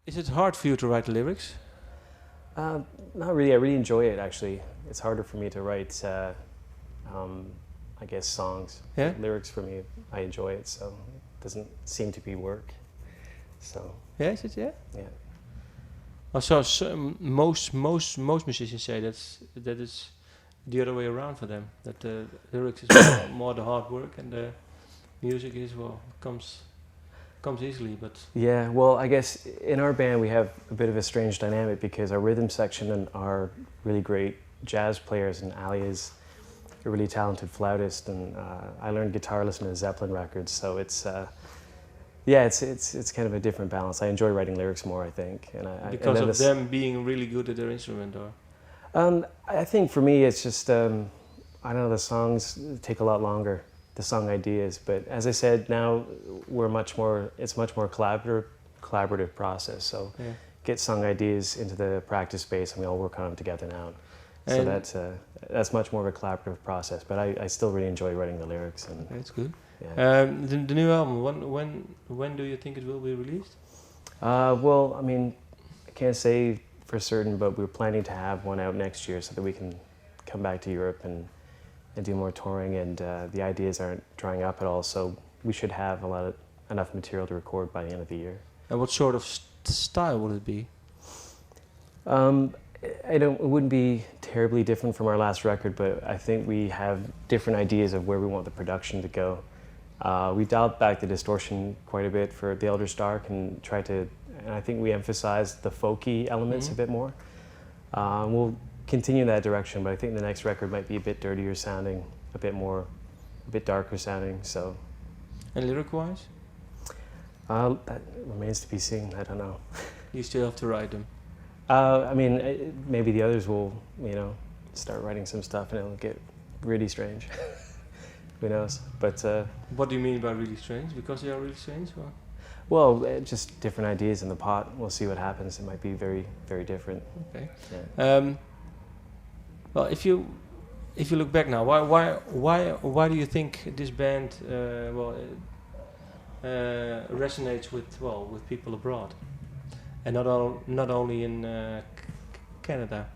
Is it hard for you to write lyrics? Not really. I really enjoy it, actually. It's harder for me to write, I guess, songs. Yeah? Lyrics for me, I enjoy it, so it doesn't seem to be work. So, Yeah, is it? Yeah. yeah. Also, most musicians say that it's the other way around for them. That the lyrics is more the hard work, and the music is comes easily. But Yeah, well, I guess in our band we have a bit of a strange dynamic because our rhythm section are really great jazz players, and alia is a really talented flautist, and I learned guitar listening to Zeppelin records, so it's yeah, it's kind of a different balance. I enjoy writing lyrics more, I think, and because of them being really good at their instrument, or I think for me it's just I don't know, the songs take a lot longer, the song ideas, but as I said, now it's much more collaborative process. So yeah. get song ideas into the practice space and we all work on them together now. So And that's much more of a collaborative process, but I still really enjoy writing the lyrics. And that's good. yeah. The new album. When do you think it will be released? Well, I mean, I can't say for certain, but we're planning to have one out next year so that we can come back to Europe and do more touring, and the ideas aren't drying up at all, so we should have enough material to record by the end of the year. And what sort of style will it be? It wouldn't be terribly different from our last record, but I think we have different ideas of where we want the production to go. We dialed back the distortion quite a bit for the Eldritch Dark and I think we emphasized the folky elements a bit more. We'll continue in that direction, but I think the next record might be a bit dirtier sounding, a bit darker sounding. So. And lyric-wise? That remains to be seen. I don't know. You still have to write them. I mean, maybe the others will, start writing some stuff and it'll get really strange. Who knows? But what do you mean by really strange? Because they are really strange, or? Well, just different ideas in the pot. We'll see what happens. It might be very, very different. Okay. Yeah. Well, if you look back now, why do you think this band resonates with people abroad, and not only in Canada?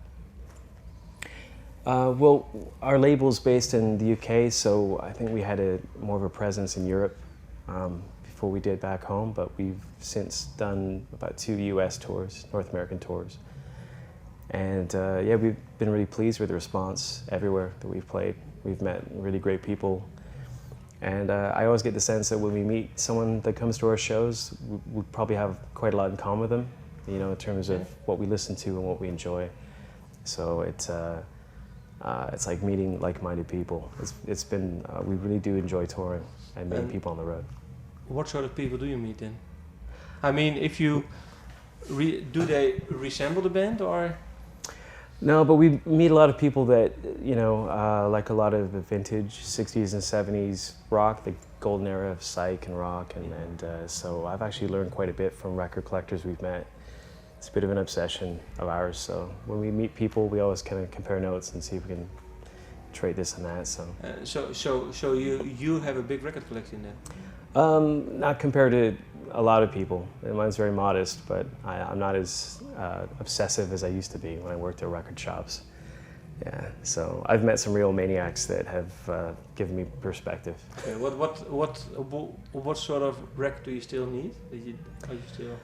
Well, our label's based in the UK, so I think we had more of a presence in Europe before we did back home, but we've since done about 2 US tours, North American tours. And yeah, we've been really pleased with the response everywhere that we've played. We've met really great people. And I always get the sense that when we meet someone that comes to our shows, we probably have quite a lot in common with them, in terms of what we listen to and what we enjoy. So it's like meeting like-minded people. It's been, we really do enjoy touring and meeting people on the road. What sort of people do you meet then? I mean, if you, do they resemble the band, or? No, but we meet a lot of people that, like a lot of the vintage 60s and 70s rock, the golden era of psych and rock, and so I've actually learned quite a bit from record collectors we've met. It's a bit of an obsession of ours, so when we meet people, we always kind of compare notes and see if we can trade this and that. So you have a big record collection then? Not compared to a lot of people. Mine's very modest, but I'm not as obsessive as I used to be when I worked at record shops. Yeah, so I've met some real maniacs that have given me perspective. Okay, what sort of record do you still need? Are you still?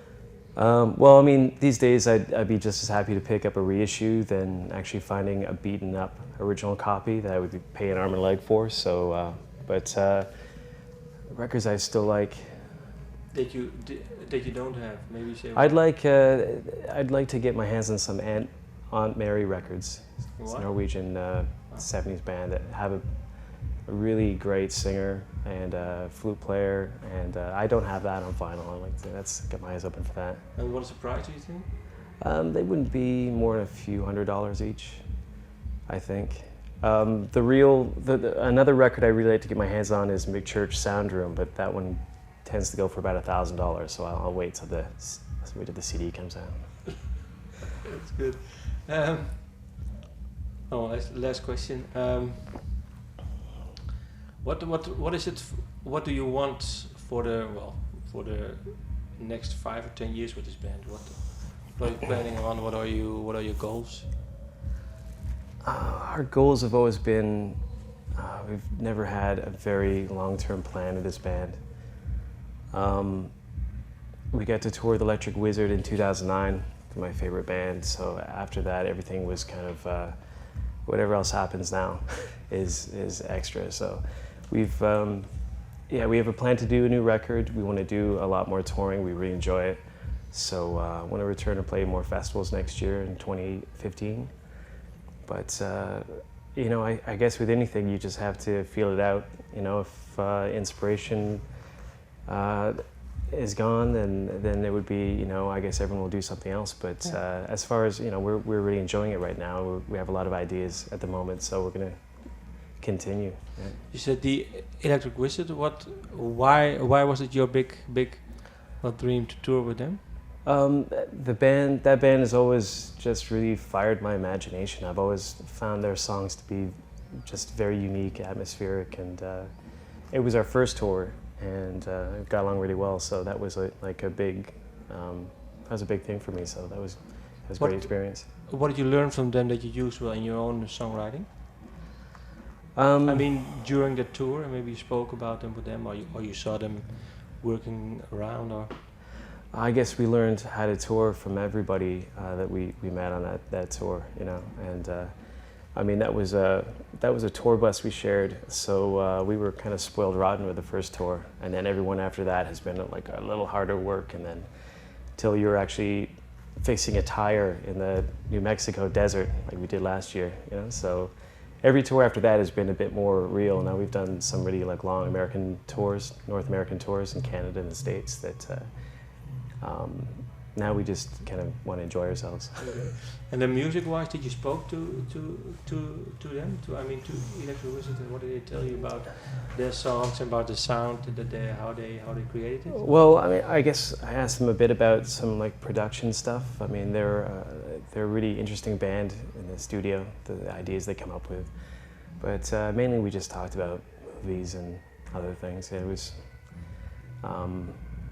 Well, I mean, these days I'd be just as happy to pick up a reissue than actually finding a beaten up original copy that I would be paying arm and leg for. So, but records I still like. That you don't have, maybe say. I'd like to get my hands on some Aunt Mary records. It's a Norwegian 70s band that have a really great singer and a flute player, and I don't have that on vinyl. I'd like to get my eyes open for that. And what is the price, do you think? They wouldn't be more than a few $100s each, I think. Another record I really like to get my hands on is McChurch Sound Room, but that one tends to go for about $1,000, so I'll wait till the CD comes out. That's good. Last question. What is it? What do you want for the next 5 or 10 years with this band? What are you planning on? What are your goals? Our goals have always been, we've never had a very long-term plan of this band. We got to tour with Electric Wizard in 2009, my favorite band, so after that everything was kind of, whatever else happens now is extra. So we've, we have a plan to do a new record. We want to do a lot more touring. We really enjoy it. So I want to return and play more festivals next year in 2015. But I guess with anything you just have to feel it out. If inspiration is gone, then it would be, I guess everyone will do something else. But as far as, we're really enjoying it right now. We have a lot of ideas at the moment, so we're going to continue. Yeah. You said the Electric Wizard. Why was it your big dream to tour with them? That band has always just really fired my imagination. I've always found their songs to be just very unique, atmospheric, and it was our first tour, and it got along really well. So that was a big thing for me. So that was a great experience. What did you learn from them that you use well in your own songwriting? I mean, during the tour, maybe you spoke about them with them, or you saw them working around, or. I guess we learned how to tour from everybody that we met on that tour, and I mean that was a tour bus we shared, so we were kind of spoiled rotten with the first tour, and then everyone after that has been like a little harder work, and then till you're actually fixing a tire in the New Mexico desert like we did last year, so every tour after that has been a bit more real. Now we've done some really long American tours, North American tours in Canada and the States that now we just kind of want to enjoy ourselves. Okay. And then music-wise, did you spoke to them? To Electric Wizard, and what did they tell you about their songs, about the sound, how they created it? Well, I guess I asked them a bit about some production stuff. I mean, they're a really interesting band in the studio, the ideas they come up with. But mainly we just talked about movies and other things. It was.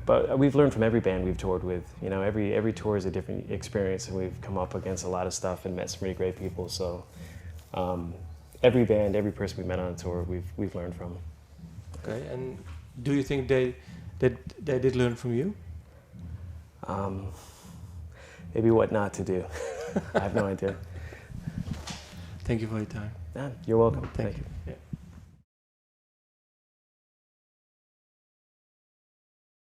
But we've learned from every band we've toured with. Every tour is a different experience, and we've come up against a lot of stuff and met some really great people. So every band, every person we met on a tour, we've learned from. Okay, and do you think they did learn from you? Maybe what not to do. I have no idea. Thank you for your time. Yeah, you're welcome. Thank you. Yeah.